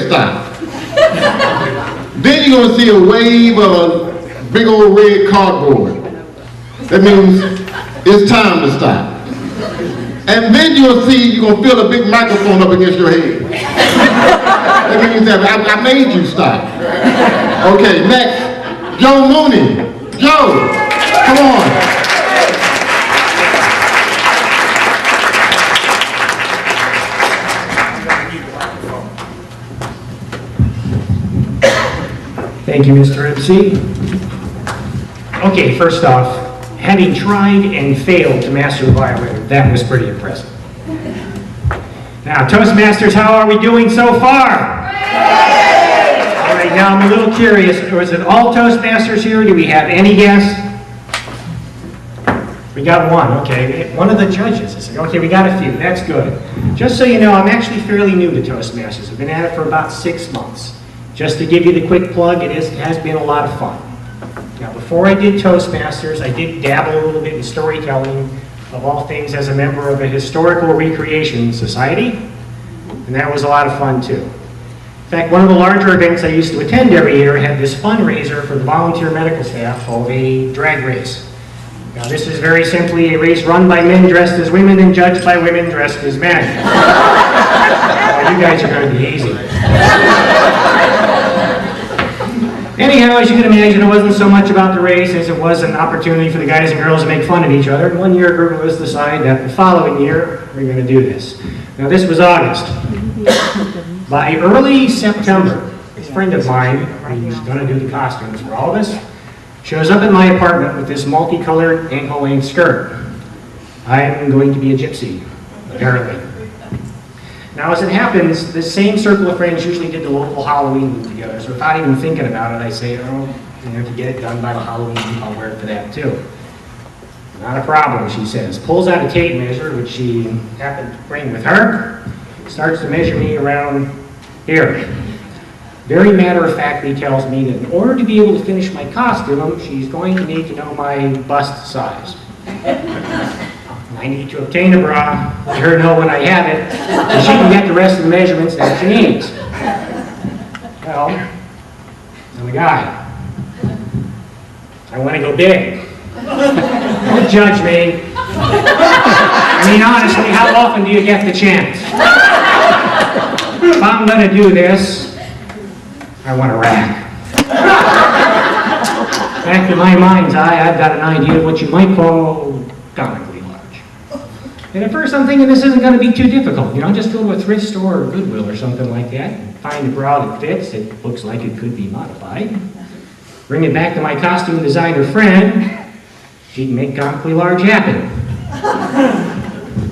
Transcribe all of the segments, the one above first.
stop. Then you're going to see a wave of a big old red cardboard. That means it's time to stop. And then you're going to feel a big microphone up against your head. That means that I made you stop. Okay, next, Joe Mooney. Joe, come on. Thank you, Mr. MC. Okay, first off, having tried and failed to master the violin, that was pretty impressive. Now, Toastmasters, how are we doing so far? All right, now I'm a little curious. Was it all Toastmasters here? Do we have any guests? We got one, okay. One of the judges. I said, okay, we got a few. That's good. Just so you know, I'm actually fairly new to Toastmasters. I've been at it for about 6 months. Just to give you the quick plug, it has been a lot of fun. Now, before I did Toastmasters, I did dabble a little bit in storytelling, of all things, as a member of a historical recreation society, and that was a lot of fun too. In fact, one of the larger events I used to attend every year had this fundraiser for the volunteer medical staff called a drag race. Now, this is very simply a race run by men dressed as women and judged by women dressed as men. Well, you guys are going to be easy. Anyhow, as you can imagine, it wasn't so much about the race as it was an opportunity for the guys and girls to make fun of each other. And one year, a group of us decided that the following year, we're going to do this. Now, this was August. By early September, a friend of mine, who's going to do the costumes for all of us, shows up at my apartment with this multicolored ankle-length skirt. I'm going to be a gypsy, apparently. Now, as it happens, this same circle of friends usually did the local Halloween look together, so without even thinking about it, I say, oh, if you get it done by the Halloween, I'll wear it for that too. Not a problem, she says. Pulls out a tape measure, which she happened to bring with her, starts to measure me around here. Very matter-of-factly tells me that in order to be able to finish my costume, she's going to need to know my bust size. I need to obtain a bra, let her know when I have it, so she can get the rest of the measurements that she needs. Well, I'm a guy. I want to go big. Don't judge me. I mean, honestly, how often do you get the chance? If I'm going to do this, I want a rack. Back in my mind's eye, I've got an idea of what you might call comically large. And at first I'm thinking this isn't going to be too difficult. You know, just go to a thrift store or Goodwill or something like that, and find a bra that fits, it looks like it could be modified. Bring it back to my costume designer friend, she can make comically large happen.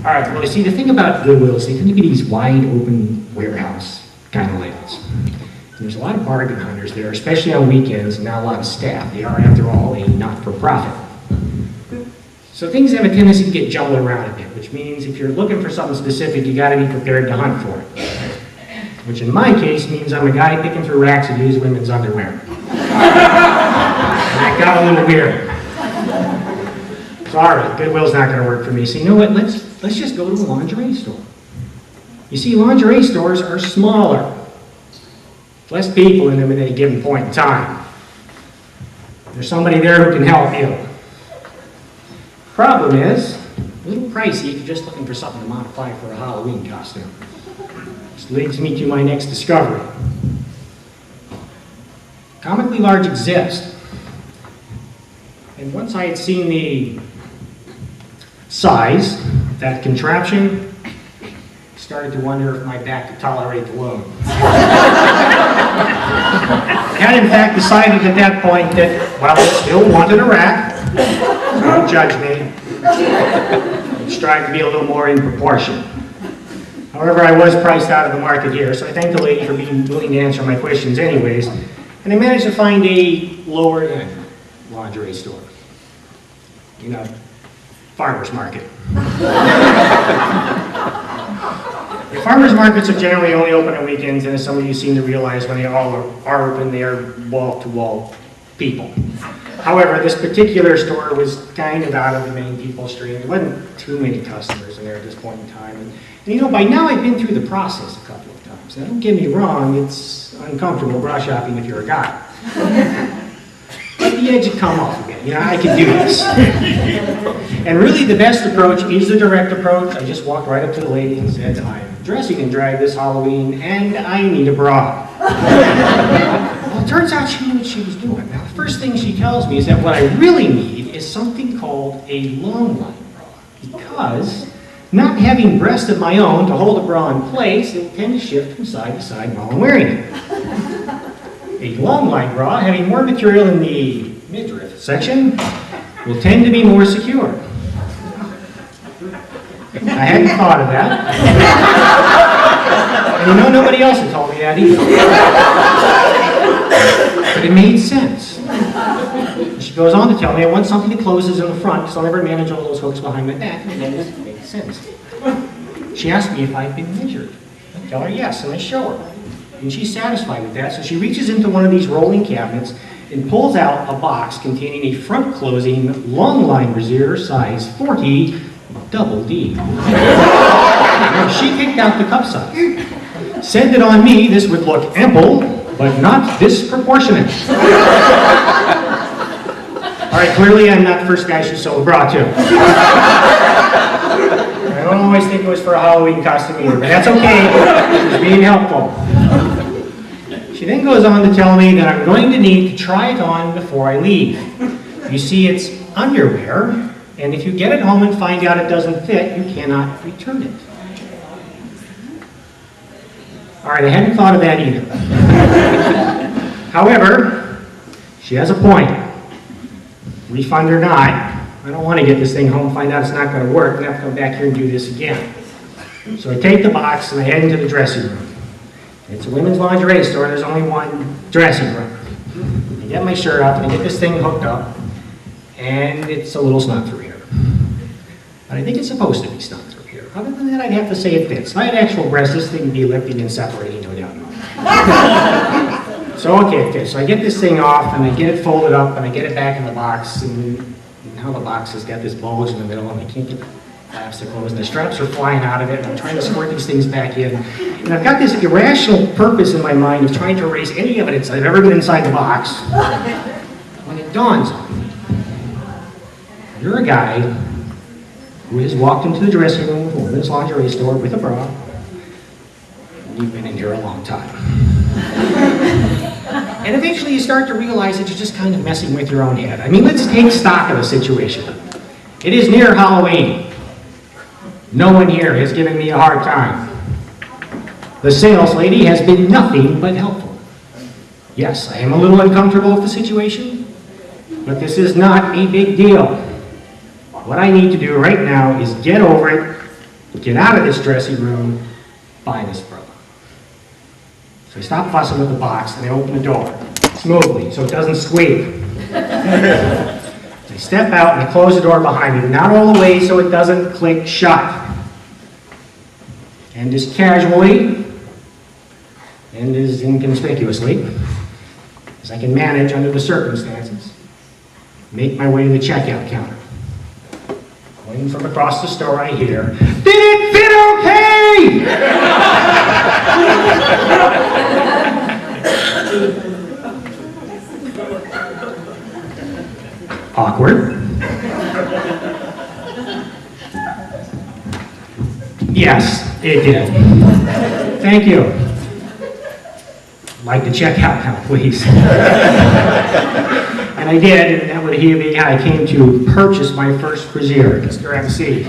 All right, well, you see, the thing about Goodwill is they tend to be these wide open warehouse kind of layouts. There's a lot of bargain hunters there, especially on weekends, and not a lot of staff. They are, after all, a not-for-profit. So things have a tendency to get jumbled around a bit, which means if you're looking for something specific, you got to be prepared to hunt for it. Which in my case means I'm a guy picking through racks of used women's underwear. And that got a little weird. So all right, Goodwill's not going to work for me. So you know what? Let's just go to a lingerie store. You see, lingerie stores are smaller. Less people in them at any given point in time. There's somebody there who can help you. Problem is, a little pricey if you're just looking for something to modify for a Halloween costume. This leads me to my next discovery. Comically large exist. And once I had seen the size, that contraption, I started to wonder if my back could tolerate the load. I had in fact decided at that point that, well, I still wanted a rack. Don't judge me. I'm trying to be a little more in proportion. However, I was priced out of the market here, so I thank the lady for being willing to answer my questions anyways. And I managed to find a lower end lingerie store. You know, farmer's market. The farmers markets are generally only open on weekends, and as some of you seem to realize, when they all are open, they are wall-to-wall people. However, this particular store was kind of out of the main people stream. There wasn't too many customers in there at this point in time. And you know, by now I've been through the process a couple of times. sometimes. Now, don't get me wrong, it's uncomfortable bra shopping if you're a guy. But the edge would come off a bit. You know, I can do this. And really the best approach is the direct approach. I just walked right up to the lady and said, I'm dressing in drag this Halloween and I need a bra. Well, it turns out she knew what she was doing. Now, the first thing she tells me is that what I really need is something called a long line bra. Because not having breasts of my own to hold a bra in place, it will tend to shift from side to side while I'm wearing it. A long line bra, having more material in the midriff section, will tend to be more secure. I hadn't thought of that. And you know, nobody else had told me that either. But it made sense. She goes on to tell me I want something that closes in the front because I'll never manage all those hooks behind my back. And it makes sense. She asked me if I'd been measured. I tell her yes, and I show her. And she's satisfied with that, so she reaches into one of these rolling cabinets and pulls out a box containing a front-closing, long-line brassiere size 40 double D. Now, she picked out the cup size. Said that on me this would look ample, but not disproportionate. All right, clearly I'm not the first guy she sold a bra to. I don't always think it was for a Halloween costume either, but that's okay. She's being helpful. She then goes on to tell me that I'm going to need to try it on before I leave. You see, it's underwear, and if you get it home and find out it doesn't fit, you cannot return it. All right, I hadn't thought of that either. However, she has a point. Refund or not, I don't want to get this thing home, find out it's not going to work, and have to come back here and do this again. So I take the box and I head into the dressing room. It's a women's lingerie store, there's only one dressing room. I get my shirt up and I get this thing hooked up, and it's a little snug through here. But I think it's supposed to be snug through here. Other than that, I'd have to say it fits. If I had actual breasts, this thing would be lifting and separating, no doubt about it. So, okay, it fits. So I get this thing off and I get it folded up and I get it back in the box, and now the box has got this bulge in the middle and I can't get the flaps to close, and the straps are flying out of it, and I'm trying to squirt these things back in. And I've got this irrational purpose in my mind of trying to erase any evidence I've ever been inside the box. When it dawns on me, you're a guy who has walked into the dressing room of a women's lingerie store with a bra, and you've been in here a long time. And eventually you start to realize that you're just kind of messing with your own head. I mean, let's take stock of the situation. It is near Halloween. No one here has given me a hard time. The sales lady has been nothing but helpful. Yes, I am a little uncomfortable with the situation, but this is not a big deal. What I need to do right now is get over it, get out of this dressing room, buy this bra. So I stop fussing with the box and I open the door smoothly so it doesn't squeak. I step out and I close the door behind me, not all the way so it doesn't click shut. And as casually and as inconspicuously as I can manage under the circumstances, make my way to the checkout counter. When from across the store I hear, "Did it fit okay?" Awkward. Yes, it did. Thank you. I'd like to check out now, please. And I did, and that would be how I came to purchase my first brassiere, Mr. MC.